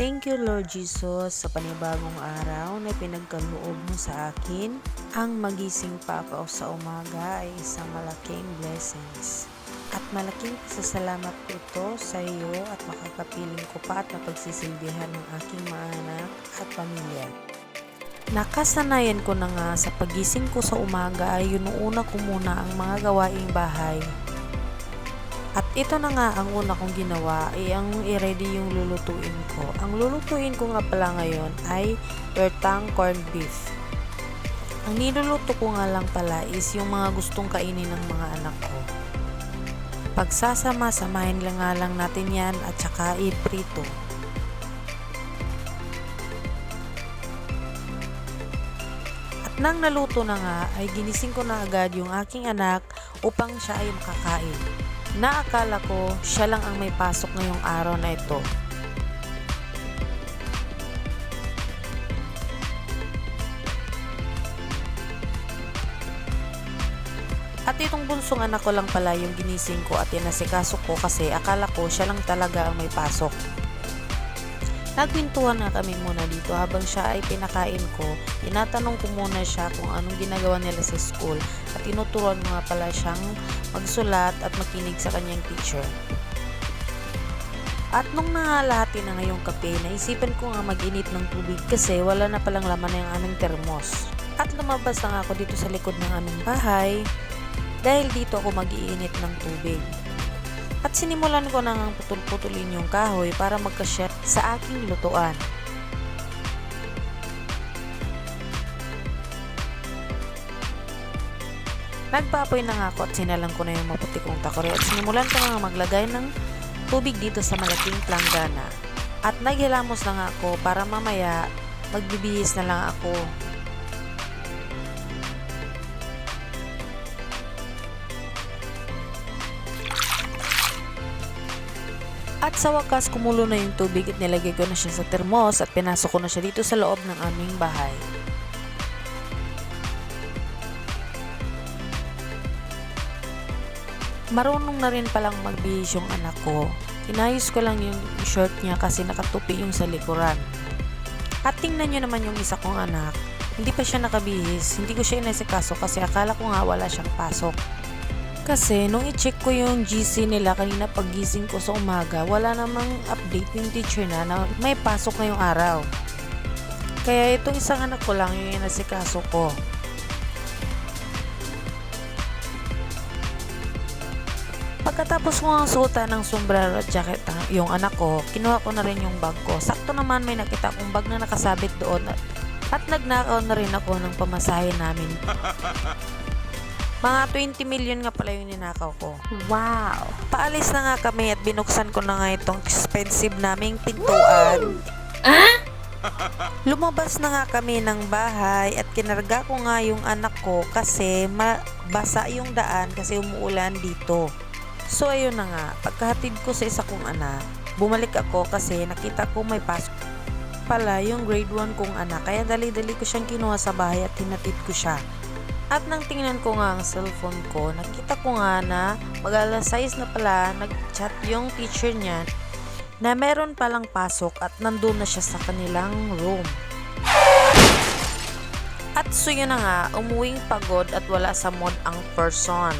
Thank you, Lord Jesus, sa panibagong araw na pinagkaloob mo sa akin. Ang magising pa ako sa umaga ay isang malaking blessings. At malaking pasasalamat ko ito sa iyo at makakapiling ko pa at napagsisilbihan ng aking mga anak at pamilya. Nakasanayan ko na nga sa pagising ko sa umaga ay inuuna ko muna ang mga gawaing bahay. At ito na nga ang una kong ginawa ay ang i-ready yung lulutuin ko. Ang lulutuin ko nga pala ngayon ay tortang corned beef. Ang niluluto ko nga lang pala is yung mga gustong kainin ng mga anak ko. Pagsasama-samahin lang nga lang natin yan at saka iprito. At nang naluto na nga ay ginising ko na agad yung aking anak upang siya ay makakain. Naakala ko siya lang ang may pasok ngayong araw na ito. At itong bunsong anak ko lang pala yung ginising ko at inasikaso ko kasi akala ko siya lang talaga ang may pasok. Nagpintuhan na kami muna dito habang siya ay pinakain ko. Tinatanong ko muna siya kung anong ginagawa nila sa school at tinuturuan mo nga pala siyang magsulat at makinig sa kanyang teacher. At nung nangalahati na ngayong kape, naisipan ko nga mag-init ng tubig kasi wala na palang laman ng aming termos. At lumabas na nga ako dito sa likod ng aming bahay dahil dito ako mag-iinit ng tubig. At sinimulan ko na ngang putol-putulin yung kahoy para magkasya sa aking lutuan. Nagpapoy na nga ako at sinalang ko na yung maputi kong takore at sinimulan ko nga maglagay ng tubig dito sa malaking planggana. At naghilamos na nga ako para mamaya magbibihis na lang ako. At sa wakas kumulo na yung tubig at nilagay ko na siya sa termos at pinasok ko na siya dito sa loob ng aming bahay. Marunong na rin palang magbihis yung anak ko. Inayos ko lang yung short niya kasi nakatupi yung sa likuran. At tingnan nyo naman yung isa kong anak. Hindi pa siya nakabihis. Hindi ko siya inasikaso kasi akala ko nga wala siyang pasok. Kasi nung i-check ko yung GC nila kanina paggising ko sa umaga, wala namang update yung teacher na may pasok ngayong araw. Kaya itong isang anak ko lang yung inasikaso ko. Pagkatapos ko ang suotan ng sombrero at jacket yung anak ko, kinuha ko na rin yung bag ko. Sakto naman may nakita kong bag na nakasabit doon at nagnakaw na rin ako ng pamasahe namin. Mga 20 million nga pala yung ninakaw ko. Wow! Paalis na nga kami at binuksan ko na nga itong expensive naming pintuan. Lumabas na nga kami ng bahay at kinarga ko nga yung anak ko kasi basa yung daan kasi umuulan dito. So ayun na nga, pagkahatid ko sa isa kong anak, bumalik ako kasi nakita ko may pasok pala yung grade 1 kong anak. Kaya dali-dali ko siyang kinuha sa bahay at hinatid ko siya. At nang tingnan ko nga ang cellphone ko, nakita ko nga na mag-alas 6 na pala, nag-chat yung teacher niya na meron palang pasok at nandun na siya sa kanilang room. At so yun na nga, umuwing pagod at wala sa mood ang person.